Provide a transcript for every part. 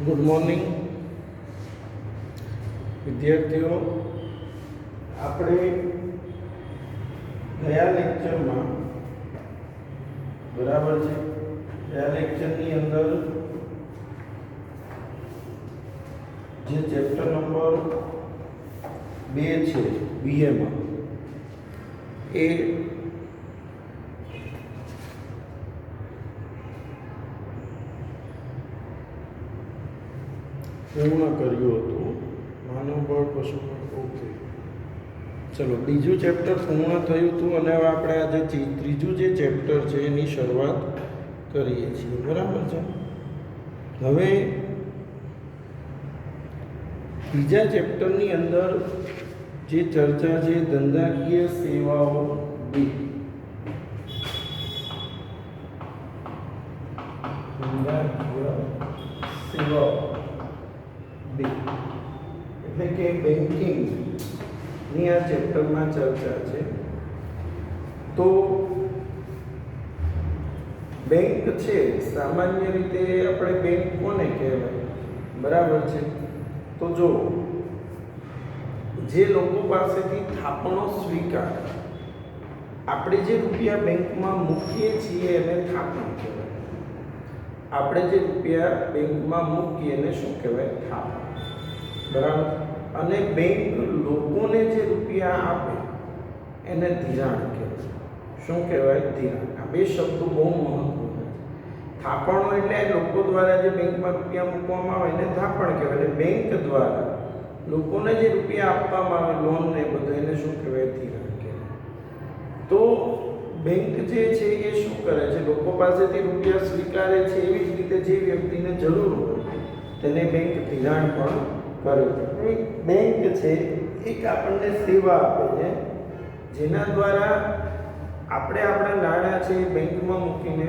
Good morning વિદ્યાર્થીઓ. આપણે ગયા લેક્ચરમાં બરાબર છે, ગયા લેક્ચરની અંદર જે ચેપ્ટર નંબર 2 છે બીએમાં એ પૂર્ણ કર્યું હતું. માનવબળ પશુબળ. ઓકે, ચલો બીજું ચેપ્ટર પૂર્ણ થયું હતું અને હવે આપણે આજે ત્રીજું જે ચેપ્ટર છે એની શરૂઆત કરીએ છીએ. બરાબર છે. હવે બીજા ચેપ્ટરની અંદર જે ચર્ચા છે ધંધાકીય સેવાઓ બી. ધંધાકીય સેવાઓ એટલે કે બેન્કિંગની આ ચેપ્ટરમાં ચર્ચા છે. તો બેંક છે, સામાન્ય રીતે આપણે બેંક કોને કહેવાય? બરાબર છે. તો જો જે લોકો પાસેથી થાપણો સ્વીકાર, આપણે જે રૂપિયા બેંકમાં મૂકીએ છીએ એને થાપણ કહેવાય. આપણે જે રૂપિયા બેંકમાં મૂકીએ એને શું કહેવાય? થાપણ. બરાબર. અને બેંક લોકોને જે રૂપિયા આપે એને ધિરાણ કહેવાય. શું કહેવાય? ધિરાણ. આ બે શબ્દો બહુ મહત્વના છે. થાપણો એટલે લોકો દ્વારા જે બેંકમાં રૂપિયા મૂકવામાં આવે એને થાપણ કહેવાય. એટલે બેંક દ્વારા લોકોને જે રૂપિયા આપવામાં આવે, લોન ને બધું, એને શું કહેવાય? ધિરાણ કહેવાય. તો બેંક જે છે એ શું કરે છે? લોકો પાસેથી રૂપિયા સ્વીકારે છે. એવી જ રીતે જે વ્યક્તિને જરૂર હોય તેને બેંક ધિરાણ પણ કરે છે. બેંક છે એક આપણને સેવા આપે છે જેના દ્વારા આપણે આપણા નાણાં છે બેંકમાં મૂકીને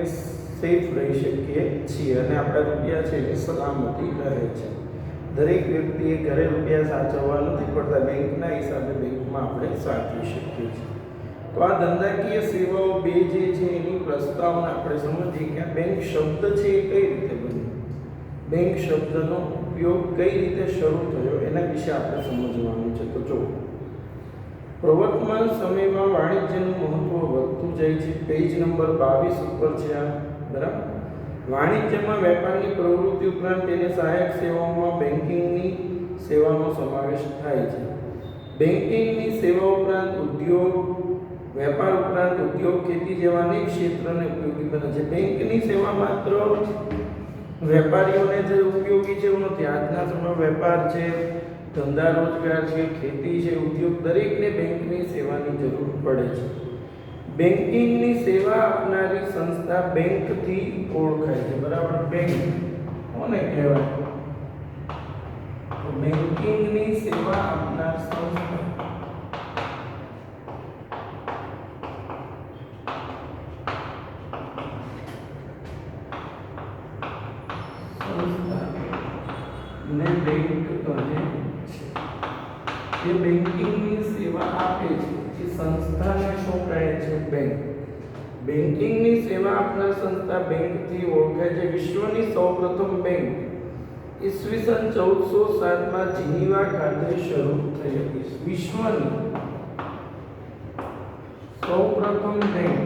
સેફ રહી શકીએ છીએ અને આપણા રૂપિયા છે એ સલામતી રહે છે. દરેક વ્યક્તિએ ઘરે રૂપિયા સાચવવા નથી પડતા, બેંકના હિસાબે બેંકમાં આપણે સાચવી શકીએ છીએ. તો આ ધંધાકીય સેવાઓ બે જે છે એની પ્રસ્તાવના આપણે સમજીએ કે આ બેંક શબ્દ છે એ કઈ રીતે બન્યો, બેંક શબ્દનો ઉપયોગ કઈ રીતે શરૂ થયો, એના વિશે આપણે સમજવાનું છે. તો જો પ્રવર્તમાન સમયમાં વાણિજ્યનું મહત્વ વધતું જાય છે. પેજ નંબર 22 ઉપર છે આ. બરાબર. વાણિજ્યમાં વેપારની પ્રવૃત્તિ ઉપરાંત તેને સહાયક સેવાઓમાં બેન્કિંગની સેવાનો સમાવેશ થાય છે. બેન્કિંગની સેવા ઉપરાંત ઉદ્યોગ, વેપાર ઉપરાંત ઉદ્યોગ, ખેતી જેવા અનેક ક્ષેત્રને ઉપયોગી બને છે. બેંકની સેવા માત્ર વેપારીઓને જે ઉપયોગી છે એવું નથી. આજના સમયમાં વેપાર છે, ધંધા રોજગાર છે, ખેતી છે, ઉદ્યોગ, દરેકને બેંકની સેવાની જરૂર પડે છે. બેન્કિંગની સેવા આપનારી સંસ્થા બેંકથી ઓળખાય છે. બરાબર. બેંક કોને કહેવાય? તો બેન્કિંગની સેવા આપનાર સંસ્થા ને બેંક કહે છે. જે બેન્કિંગની સેવા આપે છે એ સંસ્થાને શું કહે છે? બેંક. બેન્કિંગની સેવા આપનાર સંસ્થા બેંકથી ઓળખાય છે. વિશ્વની સૌપ્રથમ બેંક ઈસવીસન 1407માં જીનીવા ખાતે શરૂ થઈ હતી. વિશ્વની સૌપ્રથમ બેંક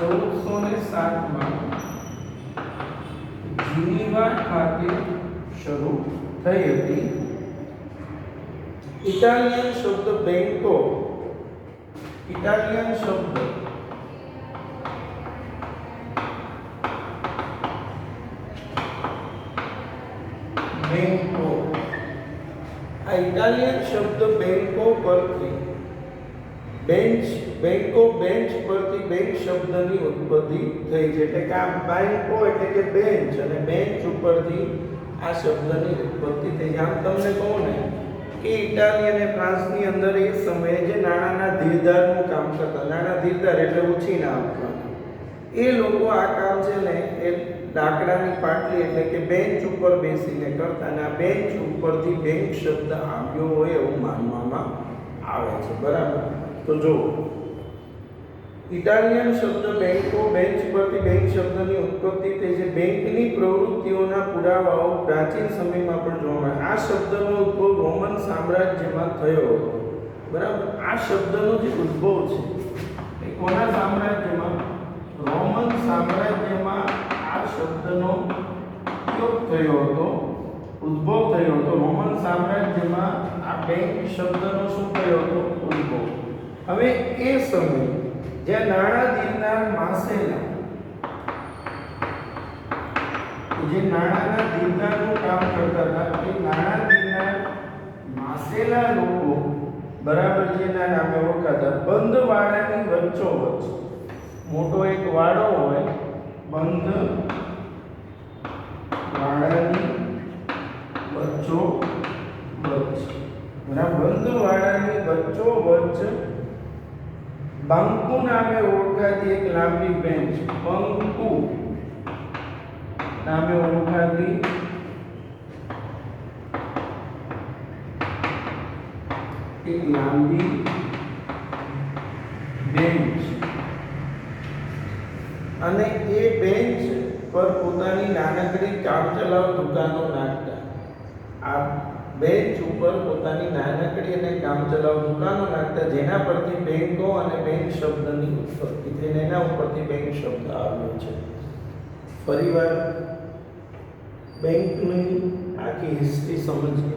1407માં જીનીવા ખાતે શરૂ થઈ હતી. ઇટાલિયન શબ્દ બેંકો, ઇટાલિયન શબ્દ બેંકો, આ ઇટાલિયન શબ્દ બેંકો પરથી બેંકો બેન્ચ પરથી બેંક શબ્દની ઉત્પત્તિ થઈ છે. એટલે કે આ બેંકો એટલે કે બેન્ચ અને બેન્ચ ઉપરથી આ શબ્દની ઉત્પત્તિ થઈ છે. આમ તમને કહું ને કે ઇટાલી અને ફ્રાન્સની અંદર એ સમયે જે નાણાંના ધીરધારનું કામ કરતા, નાણાં ધીરધાર એટલે ઉછીના આપવા, એ લોકો આ કામ છે ને એ લાકડાની પાટલી એટલે કે બેન્ચ ઉપર બેસીને કરતા અને આ બેન્ચ ઉપરથી બેંક શબ્દ આવ્યો હોય એવું માનવામાં આવે છે. બરાબર. તો જો ઇટાલિયન શબ્દ બેંકો બેન્ચ પરથી બેંક શબ્દની ઉત્પત્તિ થઈ છે. બેંકની પ્રવૃત્તિઓના પુરાવાઓ પ્રાચીન સમયમાં પણ જોવા મળે. આ શબ્દનો ઉદ્ભવ રોમન સામ્રાજ્યમાં થયો હતો. બરાબર, આ શબ્દનો જે ઉદ્ભવ છે એ કોના સામ્રાજ્યમાં? રોમન સામ્રાજ્યમાં આ શબ્દનો ઉપયોગ થયો હતો, ઉદ્ભવ થયો હતો. રોમન સામ્રાજ્યમાં આ બેંક શબ્દનો શું થયો હતો? ઉદ્ભવ. હવે એ સમયે જ્યાં નાણાં દીનાર માસેલા, જે નાણાંના દીનારનું કામ કરતા હતા, એ નાણાં દીનાર માસેલા લોકો, બરાબર, જેના નામે ઓળખાતા, બંધ વાડાની વચ્ચોવચ્ચ, મોટો એક વાડો હોય, બંધ વાડાની વચ્ચોવચ્ચ, બરાબર, બંધ વાડાની વચ્ચોવચ્ચ બંકુ નામે ઓળખાતી એક લાંબી બેન્ચ, બંકુ નામે ઓળખાતી એક લાંબી બેન્ચ, અને એ બેન્ચ પર પોતાની નાનકડી કામચલાઉ દુકાનો નાખતા. આ બેન્ચ ઉપર પોતાની નાનકડી અને કામચલાઉ દુકાનો નાખતા, જેના પરથી બેંકો અને બેંક શબ્દની ઉત્પત્તિ થઈને એના ઉપરથી બેંક શબ્દ આવ્યો છે. ફરીવાર બેંકની આખી હિસ્ટ્રી સમજીએ.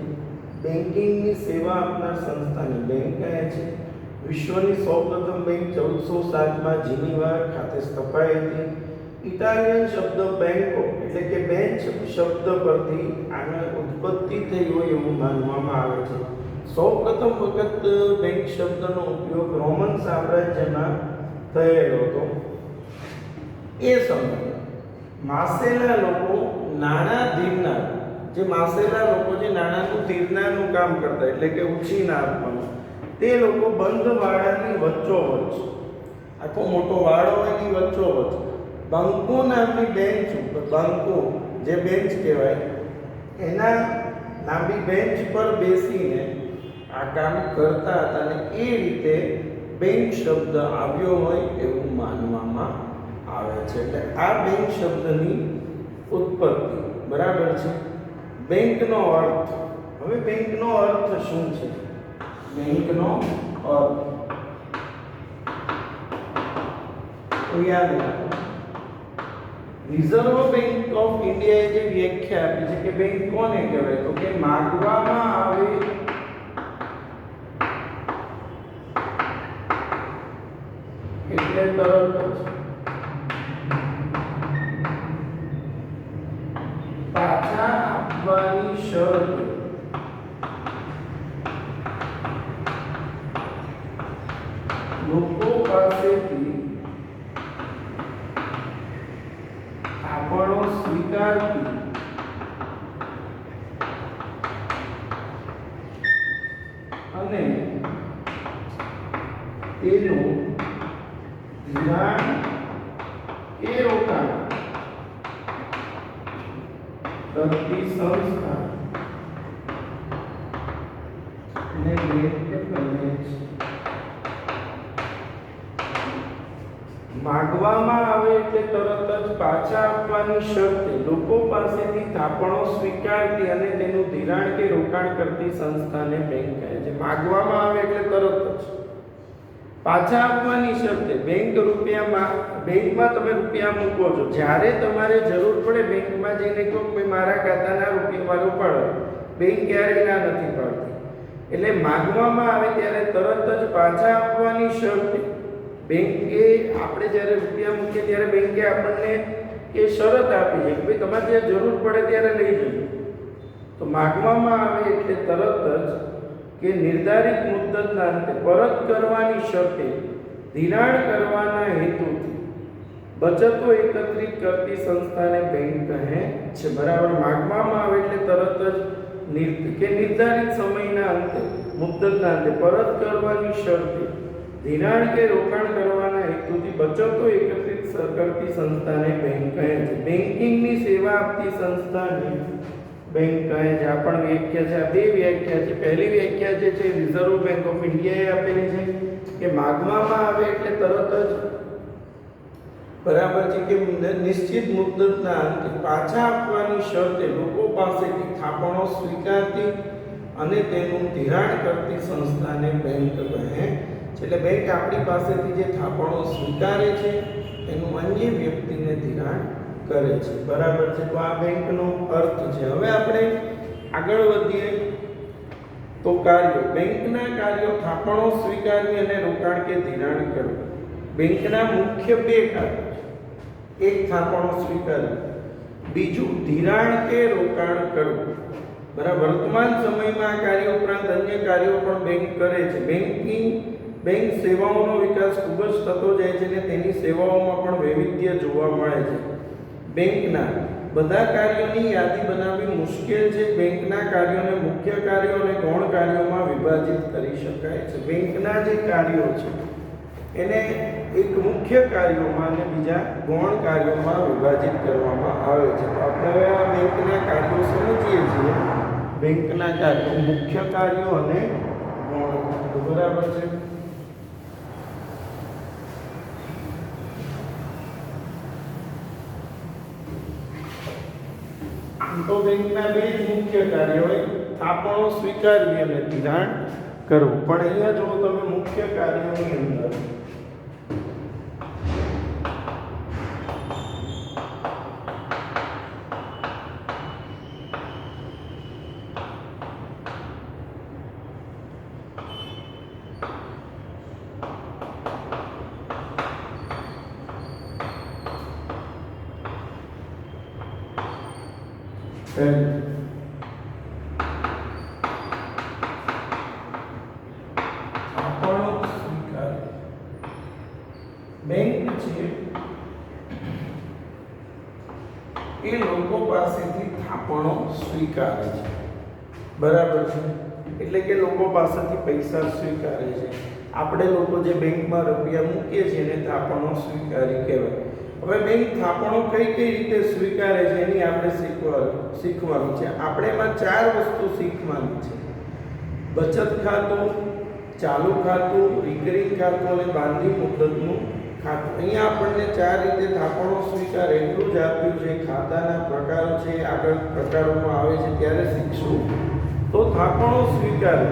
બેન્કિંગની સેવા આપનાર સંસ્થાને બેંક કહે છે. વિશ્વની સૌપ્રથમ બેંક 1407માં જીનીવા ખાતે સ્થપાઈ હતી. ઇટાલિયન શબ્દ બેંકો એટલે કે બેન્ચ શબ્દ પરથી આની ઉત્પત્તિ થઈ હોય એવું માનવામાં આવે છે. સૌપ્રથમ વખત બેંક શબ્દનો ઉપયોગ રોમન સામ્રાજ્યમાં થયેલો હતો. એ સમયે માસેલા લોકો નાણાં ધીરનાર, જે માસેલા લોકો જે નાણાંનું ધીરનારનું કામ કરતા, એટલે કે ઉછીના આપવાનું, તે લોકો બંધ વાડાની વચ્ચોવચ્ચ, આખો મોટો વાડો એની વચ્ચોવચ્ચ બંકો નામની બેન્ચ ઉપર, બંકો જે બેન્ચ કહેવાય, એના લાંબી બેન્ચ પર બેસીને આ કામ કરતા હતા, અને એ રીતે બેંક શબ્દ આવ્યો હોય એવું માનવામાં આવે છે. એટલે આ બેંક શબ્દની ઉત્પત્તિ, બરાબર છે. બેંકનો અર્થ, હવે બેંકનો અર્થ શું છે? બેંકનો અર્થ યાદ રાખો. રિઝર્વ બેંક ઓફ ઇન્ડિયાએ જે વ્યાખ્યા આપી છે કે બેંક કોને કહેવાય, તો કે માંગવામાં આવે એટલે તરત જ પાછા આપવાની શરત લોકો પાસેથી આપણો સ્વીકારતી અને તેનું ધિરાણ કે રોકાણ કરતી સંસ્થા ને બેંક કહે છે. માગવામાં આવે એટલે તરત જ પાછા આપવાની શરતે લોકો પાસેથી થાપણો સ્વીકારતી અને તેનું ધિરાણ કે રોકાણ કરતી સંસ્થાને બેંક કહે છે. માગવામાં આવે એટલે તરત જ પાછા આપવાની શરતે. બેંકમાં તમે રૂપિયા મૂકો છો, જ્યારે તમારે જરૂર પડે બેંકમાં જઈને કહો કે મારા ખાતાના રૂપિયા મારો ઉપાડો, બેંક ક્યારેય ના નથી પાડતી. એટલે માગવામાં આવે ત્યારે તરત જ પાછા આપવાની શરતે બેંકે, આપણે જ્યારે રૂપિયા મૂકીએ ત્યારે બેંકે આપણને એ શરત આપી છે કે ભાઈ તમારે જ્યારે જરૂર પડે ત્યારે લઈ જજો. તો માગવામાં આવે એટલે તરત જ કે નિર્ધારિત મુદ્દતના અંતે પરત કરવાની શરતે ધિરાણ કરવાના હેતુથી બચતો એકત્રિત કરતી સંસ્થાને બેંક કહે છે. બરાબર. માગવામાં આવે એટલે તરત જ નિર્ધારિત સમયના અંતે, મુદ્દતના અંતે પરત કરવાની શરતે ધિરાણ કે રોકાણ કરવાના હેતુથી બચતો એકત્રિત કરતી સંસ્થાને બેંક કહે છે. બેન્કિંગની સેવા આપતી સંસ્થાને બેંક કહે છે. આ પણ વ્યાખ્યા છે. આ બે વ્યાખ્યા છે. પહેલી વ્યાખ્યા જે છે રિઝર્વ બેંક ઓફ ઇન્ડિયાએ આપેલી છે કે માગવામાં આવે એટલે તરત જ બરાબર છે કે નિશ્ચિત મુદ્દતના અંતે પાછા આપવાની શરતે લોકો પાસેથી થાપણો સ્વીકારતી અને તેનું ધિરાણ કરતી સંસ્થાને બેંક કહે છે. એટલે બેંક આપણી પાસેથી જે થાપણો સ્વીકારે છે એનું અન્ય વ્યક્તિને ધિરાણ કરે છે. બરાબર છે. તો આ બેંકનો અર્થ છે. હવે આપણે આગળ વધીએ તો કાર્યો. બેંકના કાર્યો થાપણો સ્વીકારવી અને રોકાણ કે ધિરાણ કરવું. બેંકના મુખ્ય બે કાર્યો છે. એક થાપણો સ્વીકારવી, બીજું ધિરાણ કે રોકાણ કરવું. બરાબર. વર્તમાન સમયમાં આ કાર્યો ઉપરાંત અન્ય કાર્યો પણ બેંક કરે છે. બેંક સેવાઓનો વિકાસ ખૂબ જ થતો જાય છે અને તેની સેવાઓમાં પણ વૈવિધ્ય જોવા મળે છે. બેંકના બધા કાર્યોની યાદી બનાવવી મુશ્કેલ છે. બેંકના કાર્યોને મુખ્ય કાર્યો અને ગૌણ કાર્યોમાં વિભાજિત કરી શકાય છે. બેંકના જે કાર્યો છે એને એક મુખ્ય કાર્યોમાં અને બીજા ગૌણ કાર્યોમાં વિભાજિત કરવામાં આવે છે. તો આપણે હવે આ બેંકના કાર્યો સમજીએ છીએ. બેંકના કાર્યો મુખ્ય કાર્યો અને ગૌણ કાર્યો. બરાબર છે. તો બેંકના બે જ મુખ્ય કાર્યો હોય, થાપણો સ્વીકારવી અને ધિરાણ કરવું. પણ અહીંયા જો તમે મુખ્ય કાર્યોની અંદર બેંક છે એ લોકો પાસેથી થાપણો સ્વીકારે છે. બરાબર છે. એટલે કે લોકો પાસેથી પૈસા સ્વીકારે છે. આપણે લોકો જે બેંકમાં રૂપિયા મૂકીએ છીએ એને થાપણો સ્વીકારી કહેવાય. હવે બેંક થાપણો કઈ રીતે સ્વીકારે છે એની આપણે શીખવાનું છે. આપણે એમાં ચાર વસ્તુ શીખવાની છે. બચત ખાતું, ચાલુ ખાતું, રિકરિંગ ખાતું અને બાંધી મુદતનું ખાતું. અહીંયા આપણને ચાર રીતે થાપણો સ્વીકારે એટલું જ આપ્યું છે. ખાતાના પ્રકારો છે, આગળ પ્રકારોમાં આવે છે ત્યારે શીખશું. તો થાપણો સ્વીકારે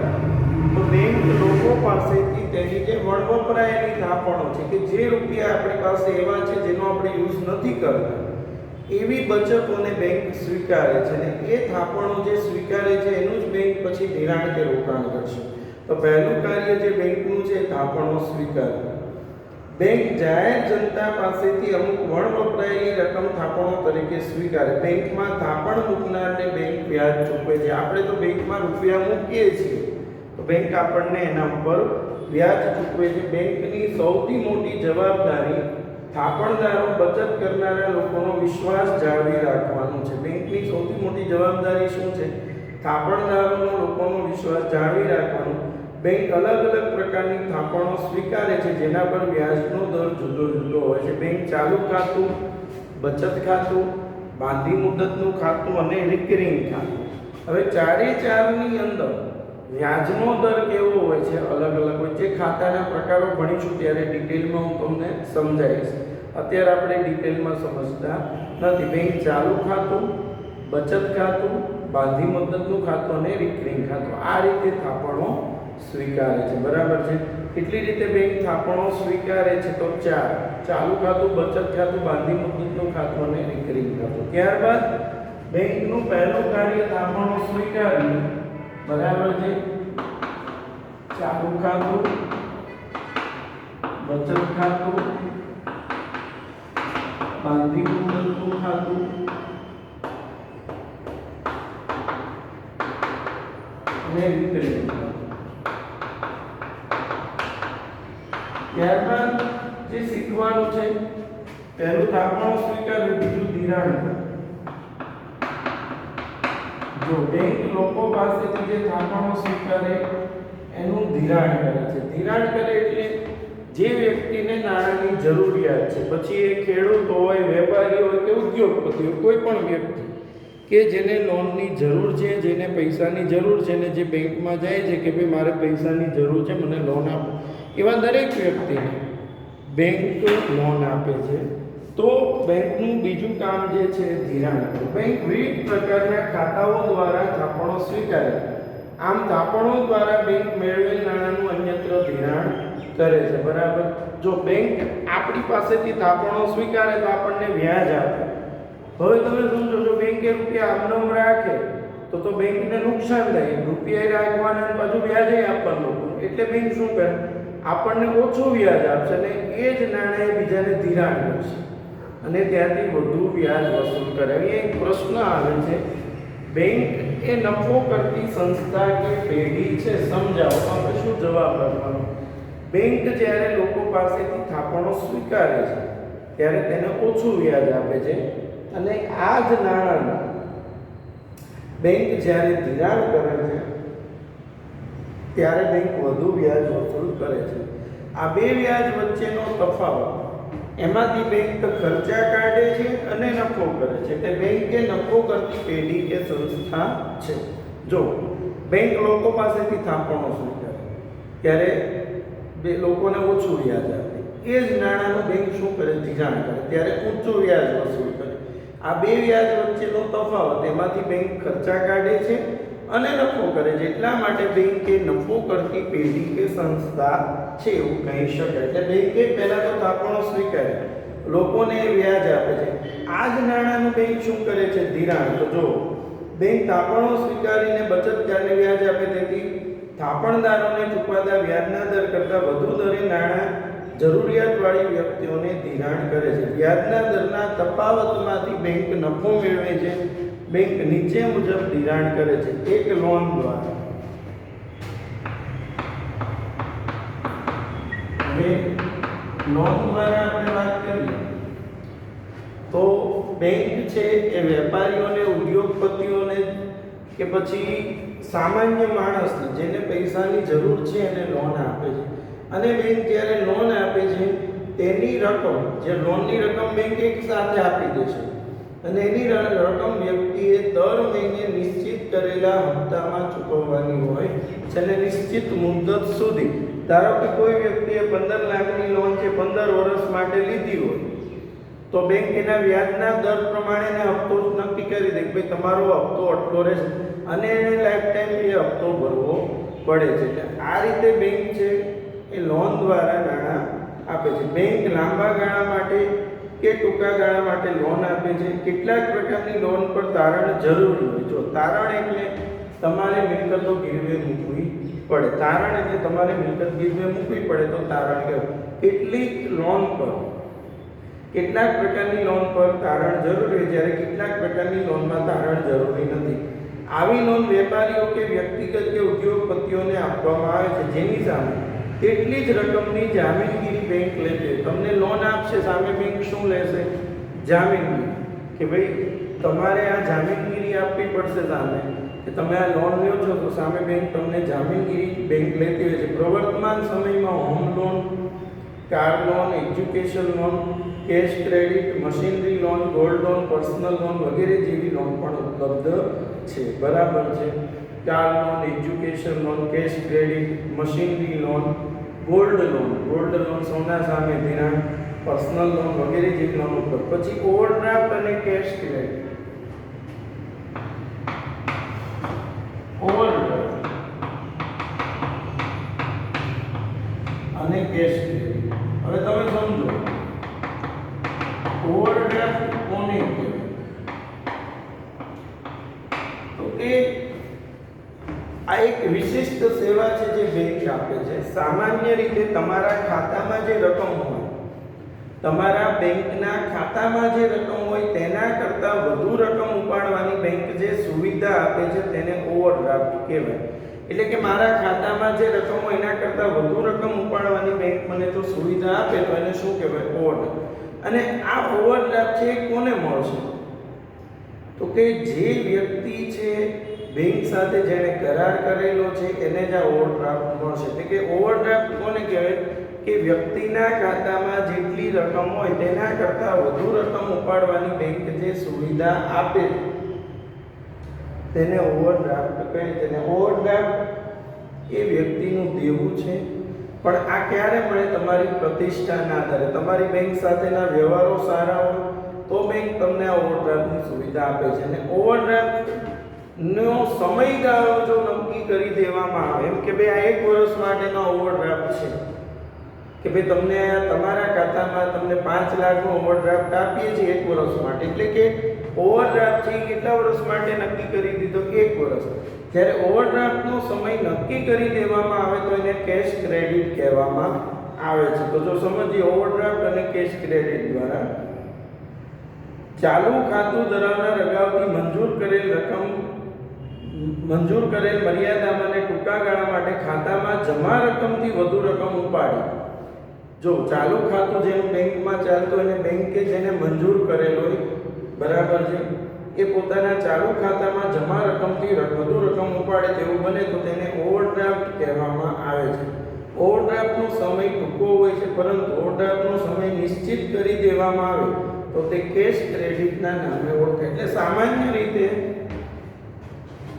તો બેંક લોકો પાસેથી તેની જે વણવપરાયેલી થાપણો છે કે જે રૂપિયા આપણી પાસે એવા છે જેનો આપણે યુઝ નથી કરતા એવી બચતોને બેંક સ્વીકારે છે. અને એ થાપણો જે સ્વીકારે છે એનું જ બેંક પછી ધિરાણ કે રોકાણ કરશે. તો પહેલું કાર્ય જે બેંકનું છે થાપણો સ્વીકારવું. બેંક જાહેર જનતા પાસેથી અમુક વણવપરાયેલી રકમ થાપણો તરીકે સ્વીકારે. બેંકમાં થાપણ મૂકનારને બેંક વ્યાજ ચૂકવે છે. આપણે તો બેંકમાં રૂપિયા મૂકીએ છીએ તો બેંક આપણને એના ઉપર વ્યાજ ચૂકવે છે. બેંકની સૌથી મોટી જવાબદારી થાપણદારો, બચત કરનારા લોકોનો વિશ્વાસ જાળવી રાખવાનું છે. બેંકની સૌથી મોટી જવાબદારી શું છે? થાપણદારોનો લોકોનો વિશ્વાસ જાળવી રાખવાનું. બેંક અલગ અલગ પ્રકારની થાપણો સ્વીકારે છે જેના પર વ્યાજનો દર જુદો જુદો હોય છે. બેંક ચાલુ ખાતું, બચત ખાતું, બાંધી મુદતનું ખાતું અને રિકરિંગ ખાતું. હવે ચારે ચારની અંદર વ્યાજનો દર કેવો હોય છે? અલગ અલગ હોય. જે ખાતાના પ્રકારો ભણીશું ત્યારે ડિટેલમાં હું તમને સમજાવીશ. અત્યારે આપણે ડિટેલમાં સમજતા નથી. બેંક ચાલુ ખાતું, બચત ખાતું, બાંધી મુદતનું ખાતું અને રિકરિંગ ખાતું આ રીતે થાપણો સ્વીકારે છે. બરાબર છે. કેટલી રીતે બેંક થાપણો સ્વીકારે છે? તો ચાર: ચાલુ ખાતું, બચત ખાતું, બાંધી મુદતનું ખાતું અને રિકરિંગ ખાતું. ત્યારબાદ બેંકનું પહેલું કાર્ય થાપણો સ્વીકારવું. બરાબર છે. ચાલુ ખાતું, બચત ખાતું, બાંધી મુદતનું ખાતું અને રિકરિંગ ખાતું. ત્યારબાદ જે શીખવાનું છે, પહેલું થાપણો સ્વીકારવું, બીજું ધિરાણ. જો બેંક લોકો પાસેથી જે થાપણો સ્વીકારે એનું ધિરાણ કરે છે. ધિરાણ કરે એટલે જે વ્યક્તિને નાણાંની જરૂરિયાત છે, પછી એ ખેડૂત હોય, વેપારી હોય કે ઉદ્યોગપતિ હોય, કોઈ પણ વ્યક્તિ કે જેને લોનની જરૂર છે, જેને પૈસાની જરૂર છે ને જે બેંકમાં જાય છે કે ભાઈ મારે પૈસાની જરૂર છે, મને લોન આપો, એવા દરેક વ્યક્તિને બેંક લોન આપે છે. તો બેંકનું બીજું કામ જે છે ધિરાણ કરવું. બેંક વિવિધ પ્રકારના ખાતાઓ દ્વારા થાપણો સ્વીકારે. આમ થાપણો દ્વારા બેંક મેળવેલ નાણાંનું અન્યત્ર ધિરાણ કરે છે. બરાબર. જો બેંક આપણી પાસેથી થાપણો સ્વીકારે તો આપણને વ્યાજ આપે. હવે તમે સમજો, જો બેંકે રૂપિયા આમનામ રાખે તો બેંકને નુકસાન થાય. રૂપિયા રાખવાના અને પાછું વ્યાજ આપવાનું, એટલે બેંક શું કરે, આપણને ઓછું વ્યાજ આપશે અને એ જ નાણાં બીજાને ધિરાણ કરશે અને ત્યાંથી વધુ વ્યાજ વસૂલ કરે. અહીંયા એક પ્રશ્ન આવે છે, બેંક એ નફો કરતી સંસ્થા કે પેઢી છે? સમજાવો. આપણે શું જવાબ આપવાનો? બેંક જ્યારે લોકો પાસેથી થાપણો સ્વીકારે છે ત્યારે તેને ઓછું વ્યાજ આપે છે અને આ જ નાણાં બેંક જ્યારે ધિરાણ કરે છે ત્યારે બેંક વધુ વ્યાજ વસૂલ કરે છે. આ બે વ્યાજ વચ્ચેનો તફાવત, એમાંથી બેંક ખર્ચા કાઢે છે અને નફો કરે છે. એટલે બેંક એ નફો કરતી પેઢી કે સંસ્થા છે. જો બેંક લોકો પાસેથી થાપણો સ્વીકારે ત્યારે બે લોકોને ઓછું વ્યાજ આપે, એ જ નાણાંનું બેંક શું કરે, ધિરાણ કરે ત્યારે ઊંચું વ્યાજ વસૂલ કરે. આ બે વ્યાજ વચ્ચેનો તફાવત, એમાંથી બેંક ખર્ચા કાઢે છે અને નફો કરે છે. એટલા માટે બેંક એ નફો કરતી પેઢી કે સંસ્થા છે એવું કહી શકાય. એટલે બેંકે પહેલા તો થાપણો સ્વીકારે, લોકોને વ્યાજ આપે છે. આ જ નાણાંનું બેંક શું કરે છે, ધિરાણ. તો જો બેંક થાપણો સ્વીકારીને બચતદારને વ્યાજ આપે, તેથી થાપણદારોને ચૂકવાતા વ્યાજના દર કરતાં વધુ દરે નાણાં જરૂરિયાતવાળી વ્યક્તિઓને ધિરાણ કરે છે. વ્યાજના દરના તફાવતમાંથી બેંક નફો મેળવે છે. બેંક નીચે મુજબ ધિરાણ કરે છે. એક, લોન દ્વારા. હવે લોન દ્વારા આપણે વાત કરીએ તો બેંક છે એ વેપારીઓને, ઉદ્યોગપતિઓને કે પછી સામાન્ય માણસને જેને પૈસાની જરૂર છે એને લોન આપે છે. અને બેંક જ્યારે લોન આપે છે તેની રકમ, જે લોનની રકમ બેંક એક સાથે આપી દે છે અને એની રકમ વ્યક્તિએ દર મહિને નિશ્ચિત કરેલા હપ્તામાં ચૂકવવાની હોય છે અને નિશ્ચિત મુદત સુધી. ધારો કે કોઈ વ્યક્તિએ 15 લાખની લોન છે 15 વર્ષ માટે લીધી હોય તો બેંક એના વ્યાજના દર પ્રમાણે એને હપ્તો નક્કી કરી દે કે ભાઈ તમારો હપ્તો આટલો રહેશે અને એને લાઈફ ટાઈમ એ હપ્તો ભરવો પડે છે. એટલે આ રીતે બેંક છે એ લોન દ્વારા નાણાં આપે છે. બેંક લાંબા ગાળા માટે કે ટૂંકા ગાળા માટે લોન આપે છે. કેટલાક પ્રકારની લોન પર તારણ જરૂરી હોય. જો તારણ એટલે તમારે મિલકતો ગીરવે મૂકવી પડે. તારણ એટલે તમારે મિલકત ગીરવે મૂકવી પડે તો તારણ કહેવાય. કેટલીક લોન પર, કેટલાક પ્રકારની લોન પર તારણ જરૂરી હોય, જ્યારે કેટલાક પ્રકારની લોનમાં તારણ જરૂરી નથી. આવી લોન વેપારીઓ કે વ્યક્તિગત કે ઉદ્યોગપતિઓને આપવામાં આવે છે, જેની સામે તેટલી જ રકમની જામીનગીરી બેંક લેશે. તમને લોન આપશે, સામે બેંક શું લેશે, જામીનગીરી. કે ભાઈ તમારે આ જામીનગીરી આપવી પડશે સામે, કે તમે આ લોન લ્યો છો તો સામે બેંક તમને જામીનગીરી બેંક લેતી હોય છે. પ્રવર્તમાન સમયમાં home loan, car loan, education loan, cash credit, machinery loan, gold loan, personal loan વગેરે જેવી લોન પણ ઉપલબ્ધ છે. બરાબર છે. Car loan, education loan, cash credit, machinery loan, gold loan સોના સામે ધિરાણ, પર્સનલ લોન વગેરે જેવી લોન ઉપલબ્ધ. પછી ઓવરડ્રાફ્ટ અને કેશ ક્રેડિટ. ઓવરડ્રાફ્ટ અને કેશ ક્રેડિટ. હવે તમે સમજો ઓવરડ્રાફ્ટ કોને કહેવાય? તો કે આ એક વિશિષ્ટ સેવા છે જે બેંક આપે છે. સામાન્ય રીતે તમારા ખાતામાં જે રકમ હોય, તમારા બેંકના ખાતામાં જે રકમ હોય તેના કરતાં વધુ રકમ ઉપાડવાની બેંક જે સુવિધા આપે છે તેને ઓવરડ્રાફ્ટ કહેવાય. એટલે કે મારા ખાતામાં જે રકમ હોય એના કરતાં વધુ રકમ ઉપાડવાની બેંક મને જો સુવિધા આપે તો એને શું કહેવાય? ઓવરડ્રાફ્ટ. અને આ ઓવરડ્રાફ્ટ છે એ કોને મળશે? તો કે જે વ્યક્તિ છે બેંક સાથે જેણે કરાર કરેલો છે એને જ આ ઓવરડ્રાફ્ટ મળશે. એટલે કે ઓવરડ્રાફ્ટ કોને કહેવાય? કે વ્યક્તિના ખાતામાં જેટલી રકમ હોય તેના કરતાં વધુ રકમ ઉપાડવાની બેંક જે સુવિધા આપે તેને ઓવરડ્રાફ્ટ કહે છે. અને ઓવરડ્રાફ્ટ એ વ્યક્તિનું દેવું છે, પણ આ ક્યારે મળે? તમારી પ્રતિષ્ઠાના આધારે. તમારી બેંક સાથેના વ્યવહારો સારા હોય તો બેંક તમને આ ઓવરડ્રાફ્ટની સુવિધા આપે છે. અને ઓવરડ્રાફ્ટનો સમયગાળો જો નક્કી કરી દેવામાં આવે, એમ કે ભાઈ આ 1 વર્ષ માટેનો ઓવરડ્રાફ્ટ છે, કે ભાઈ તમને તમારા ખાતામાં તમને 5 લાખનો ઓવરડ્રાફ્ટ આપીએ છીએ 1 વર્ષ માટે, એટલે કે ઓવરડ્રાફ્ટ છે કેટલા વર્ષ માટે નક્કી કરી દીધો? 1 વર્ષ. જ્યારે ઓવરડ્રાફ્ટનો સમય નક્કી કરી દેવામાં આવે તો એને કેશ ક્રેડિટ કહેવામાં આવે છે. તો જો સમજીએ ઓવરડ્રાફ્ટ અને કેશ ક્રેડિટ દ્વારા ચાલુ ખાતું ધરાવનાર અગાઉથી મંજૂર કરેલ મર્યાદામાં અને ટૂંકા ગાળા માટે ખાતામાં જમા રકમથી વધુ રકમ ઉપાડી. જો ચાલુ ખાતું જેનું બેંકમાં ચાલતું એને બેંકે જેને મંજૂર કરેલ હોય, બરાબર છે, એ પોતાના ચાલુ ખાતામાં જમા રકમથી વધુ રકમ ઉપાડે તેવું બને તો તેને ઓવરડ્રાફ્ટ કહેવામાં આવે છે. ઓવરડ્રાફ્ટનો સમય ટૂંકો હોય છે, પરંતુ ઓવરડ્રાફ્ટનો સમય નિશ્ચિત કરી દેવામાં આવે તો તે કેશ ક્રેડિટના નામે ઓળખાય. એટલે સામાન્ય રીતે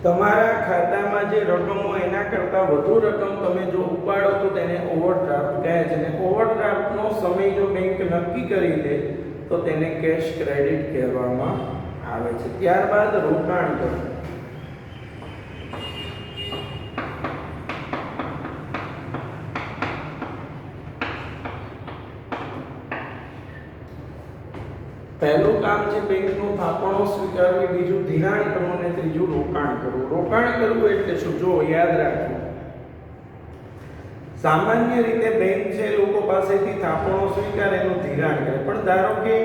તમારા ખાતામાં જે રકમ હોય એના કરતાં વધુ રકમ તમે જો ઉપાડો તો તેને ઓવરડ્રાફ્ટ કહે છે. અને ઓવરડ્રાફ્ટનો સમય જો બેંક નક્કી કરી દે તો તેને કેશ ક્રેડિટ કહેવામાં આવે છે. ત્યારબાદ રોકાણ કરવું. પહેલું કામ છે બેંકનું થાપણો સ્વીકારવી, બીજું ધિરાણ કરવું અને ત્રીજું રોકાણ કરવું. રોકાણ કરવું એટલે શું? જો યાદ રાખો, સામાન્ય રીતે બેંક છે લોકો પાસેથી થાપણો સ્વીકારે એનું ધિરાણ કરે. પણ ધારો કે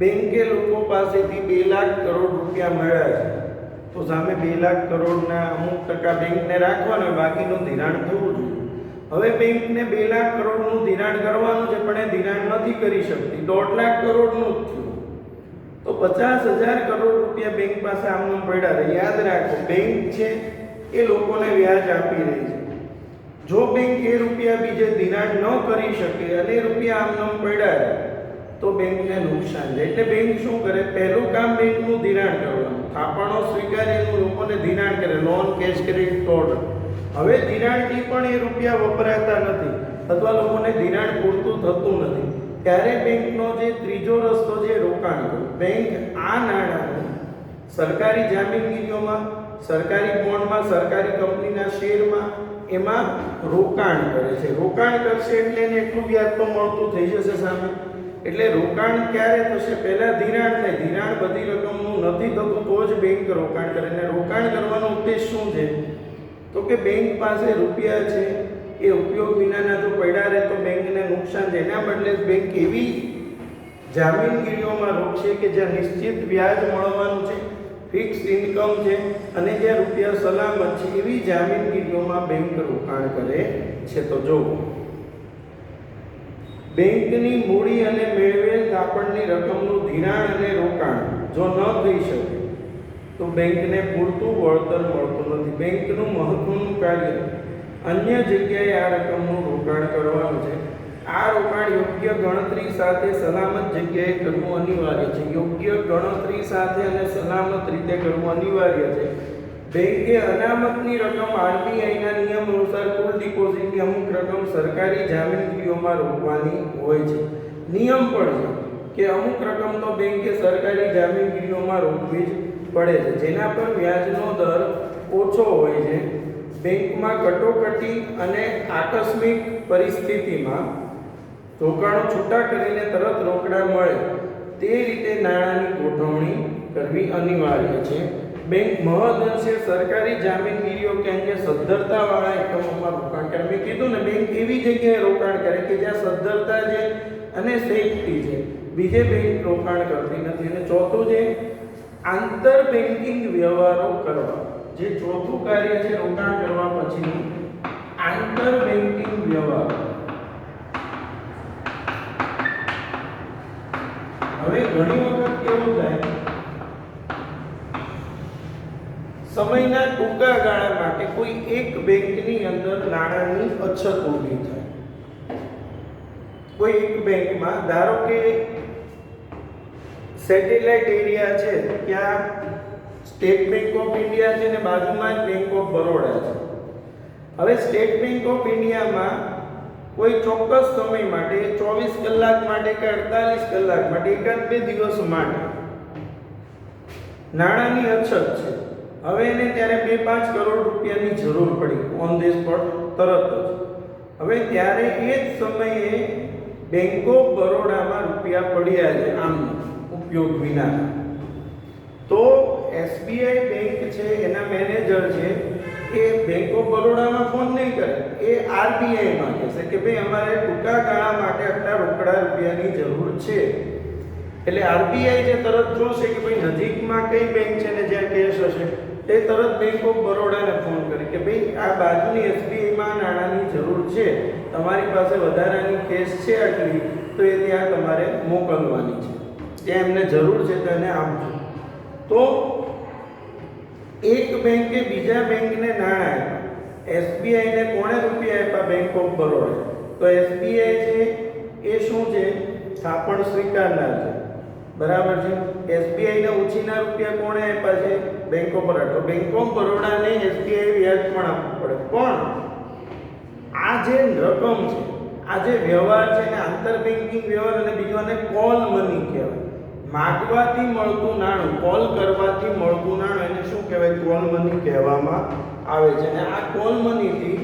બેંકે લોકો પાસેથી 2 લાખ કરોડ રૂપિયા મળ્યા છે, તો સામે 2 લાખ કરોડના અમુક ટકા બેંકને રાખવાના, બાકીનું ધિરાણ થવું જોઈએ. હવે બેંકને 2 લાખ કરોડનું ધિરાણ કરવાનું છે, પણ એ ધિરાણ નથી કરી શકતી, 1.5 લાખ કરોડનું જ થયું, તો 50,000 કરોડ રૂપિયા બેંક પાસે આમનામ પડ્યા રહે. યાદ રાખો, બેંક છે એ લોકોને વ્યાજ આપી રહી છે. જો બેંક એ રૂપિયા બીજે ધિરાણ ન કરી શકે અને રૂપિયા આમનામ પડ્યા રહે તો બેંકને નુકસાન છે. એટલે બેંક શું કરે? પહેલું કામ બેંકનું ધિરાણ કરવાનું, થાપણો સ્વીકારે એનું લોકોને ધિરાણ કરે, લોન, કેશ ક્રેડિટ ઓર્ડર. હવે ધિરાણથી પણ એ રૂપિયા વપરાતા નથી અથવા લોકોને ધિરાણ પૂરતું થતું નથી, ત્યારે બેંકનો જે ત્રીજો રસ્તો છે રોકાણ કરવું. બેંક આ નાણાંને સરકારી જામીનગીરીઓમાં, સરકારી બોન્ડમાં, સરકારી કંપનીના શેરમાં એમાં રોકાણ કરે છે. રોકાણ કરશે એટલે એને એટલું વ્યાજ તો મળતું થઈ જશે સામે. એટલે રોકાણ ક્યારે થશે? પહેલા ધિરાણ થાય. ધિરાણ બધી રકમનું નથી થતું તો જ બેંક રોકાણ કરે. અને રોકાણ કરવાનો ઉદ્દેશ શું છે? તો કે બેંક પાસે રૂપિયા છે એ ઉપયોગ વિનાના જો પડ્યા રહે તો બેંકને નુકસાન છે. એના બદલે બેંક એવી જામીનગીરીઓમાં રોકશે કે જ્યાં નિશ્ચિત વ્યાજ મળવાનું છે, ફિક્સ ઇન્કમ છે અને જ્યાં રૂપિયા સલામત છે, એવી જામીનગીરીઓમાં બેંક રોકાણ કરે છે. તો જો બેંકની મૂડી અને મેળવેલ થાપણની રકમનું ધિરાણ અને રોકાણ જો ન થઈ શકે તો બેંકને પૂરતું વળતર મળતું નથી. બેંકનું મહત્વનું કાર્ય અન્ય જગ્યાએ આ રકમનું રોકાણ કરવાનું છે. આ રોકાણ યોગ્ય ગણતરી સાથે સલામત જગ્યાએ કરવું અનિવાર્ય છે. યોગ્ય ગણતરી સાથે અને સલામત રીતે કરવું અનિવાર્ય છે. બેંકે અનામતની રકમ આરબીઆઈના નિયમ અનુસાર કુલ ડિપોઝિટની અમુક રકમ સરકારી જામીનગીરીઓમાં રોકવાની હોય છે. નિયમ પણ છે કે અમુક રકમ તો બેંકે સરકારી જામીનગીરીઓમાં રોકવી જ પડે છે, જેના પર વ્યાજનો દર ઓછો હોય છે. બેંકમાં કટોકટી અને આકસ્મિક પરિસ્થિતિમાં રોકાણો છૂટા કરીને તરત રોકડા મળે તે રીતે નાણાંની ગોઠવણી કરવી અનિવાર્ય છે. બેંક મહદઅંશે સરકારી જામીનગીરીઓ કે અન્ય સદ્ધરતાવાળા એકમોમાં રોકાણ કરે. મેં કીધું ને, બેંક એવી જગ્યાએ રોકાણ કરે કે જ્યાં સદ્ધરતા છે અને સેફટી છે, બીજે બેંક રોકાણ કરતી નથી. અને ચોથું છે આંતર બેંકિંગ વ્યવહારો કરવા. જે ચોથું કાર્ય છે રોકાણ કરવા પછીનું આંતર બેંકિંગ વ્યવહાર. હવે ઘણી વખત કેવું થાય, સમયના ટૂંકા ગાળા માટે કોઈ એક બેંકની અંદર નાણાંની અછત ઊભી થાય. કોઈ એક બેંકમાં ધારો કે સેટેલાઇટ એરિયા છે, ત્યાં સ્ટેટ બેંક ઓફ ઇન્ડિયા છે ને બાજુમાં જ બેંક ઓફ બરોડા છે. હવે સ્ટેટ બેંક ઓફ ઇન્ડિયામાં કોઈ ચોક્કસ સમય માટે 24 કલાક માટે કે 48 કલાક માટે એકાદ બે દિવસ માટે નાણાંની અછત છે, હવે એને ત્યારે 2-5 કરોડ રૂપિયાની જરૂર પડી ઓન ધી સ્પોટ તરત જ. હવે ત્યારે એ જ સમયે બેંક ઓફ બરોડામાં રૂપિયા પડ્યા છે આમ ઉપયોગ વિના, તો SBI બેંક છે એના મેનેજર છે એ બેંક ઓફ બરોડામાં ફોન નહીં કરે, એ RBI માં કહેશે કે ભાઈ અમારે ટૂંકા ગાળા માટે આટલા રોકડા રૂપિયાની જરૂર છે. એટલે RBI જે તરત જોશે કે ભાઈ નજીકમાં કઈ બેંક છે ને જ્યાં કેશ હશે, તે તરત બેંક ઓફ બરોડાને ફોન કરે કે ભાઈ આ બાજુની SBI માં નાણાંની જરૂર છે, તમારી પાસે વધારાની કેશ છે આટલી, તો એ ત્યાં તમારે મોકલવાની છે, ત્યાં એમને જરૂર છે તો એને આપજો. તો એક બેંકે બીજા બેંકને નાણાં આપ્યા, SBI ને કોણે રૂપિયા આપ્યા? Bank of Baroda. તો SBI છે એ શું છે? થાપણ સ્વીકારનાર છે, બરાબર છે. SBI ને ઉછીના રૂપિયા કોણે આપ્યા છે? Bank of Baroda. તો બેંક ઓફ બરોડાને SBI વ્યાજ પણ આપવું પડે, પણ આ જે રકમ છે, આ જે વ્યવહાર છે ને આંતર બેન્કિંગ વ્યવહાર, અને બીજો આને કોલ મની કહેવાય. માગવાથી મળતું નાણું, કોલ કરવાથી મળતું નાણું, એને શું કહેવાય? કોલ મની કહેવામાં આવે છે. અને આ કોલ મનીથી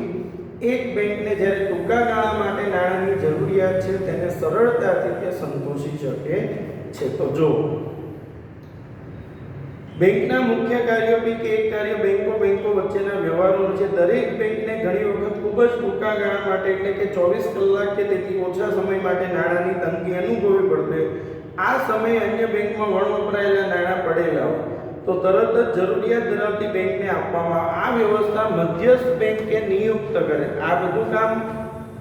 એક બેંકને જ્યારે ટૂંકા ગાળા માટે નાણાંની જરૂરિયાત છે તેને સરળતાથી તે સંતોષી શકે છે. તો જો બેંકના મુખ્ય કાર્યો પૈકી એક કાર્ય બેંકો વચ્ચેના વ્યવહારોનું છે. દરેક બેંકને ઘણી વખત ખૂબ જ ટૂંકા ગાળા માટે એટલે કે 24 કલાક કે તેથી ઓછા સમય માટે નાણાંની તંગી અનુભવવી પડે. આ સમયે અન્ય બેંકમાં વપરાયેલા નાણાં પડેલા હોય તો તરત જ જરૂરિયાત ધરાવતી બેંકને આપવામાં આ વ્યવસ્થા મધ્યસ્થ બેંકે નિયુક્ત કરે. આ બધું કામ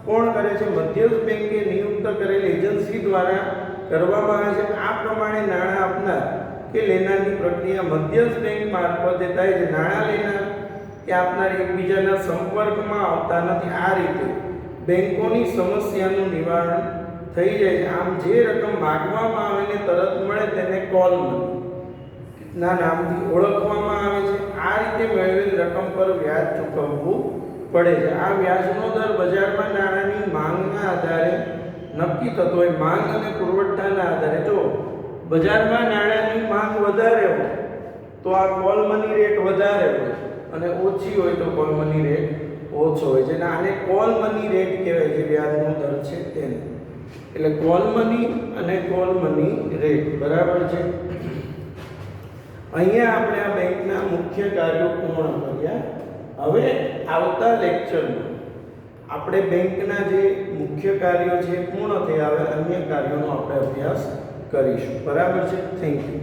કોણ કરે છે? મધ્યસ્થ બેંકે નિયુક્ત કરેલ એજન્સી દ્વારા કરવામાં આવે છે. આ પ્રમાણે નાણાં આપનાર કે લેનારની પ્રક્રિયા મધ્યસ્થ બેંક મારફતે થાય છે. નાણાં લેનાર કે આપનાર એકબીજાના સંપર્કમાં આવતા નથી. આ રીતે બેંકોની સમસ્યાનું નિવારણ થઈ જાય છે. આમ જે રકમ માગવામાં આવે ને તરત મળે તેને કોલ મની ના નામથી ઓળખવામાં આવે છે. આ રીતે મેળવેલ રકમ પર વ્યાજ ચૂકવવું પડે છે. આ વ્યાજનો દર બજારમાં નાણાંની માંગના આધારે નક્કી થતો હોય. માંગ અને પુરવઠાના આધારે, જો બજારમાં નાણાંની માંગ વધારે હોય તો આ કોલ મની રેટ વધારે હોય, અને ઓછી હોય તો કોલ મની રેટ ઓછો હોય છે. અને આને કોલ મની રેટ કહેવાય છે, વ્યાજનો દર છે તેને. એટલે કોલ મની અને કોલ મની રેટ, બરાબર છે. અહીંયા આપણે આ બેંકના મુખ્ય કાર્યો પૂર્ણ કર્યા. હવે આવતા લેક્ચરમાં આપણે બેંકના જે મુખ્ય કાર્યો છે પૂર્ણ થયા, હવે અન્ય કાર્યોનો આપણે અભ્યાસ કરીશું, બરાબર છે. Thank you.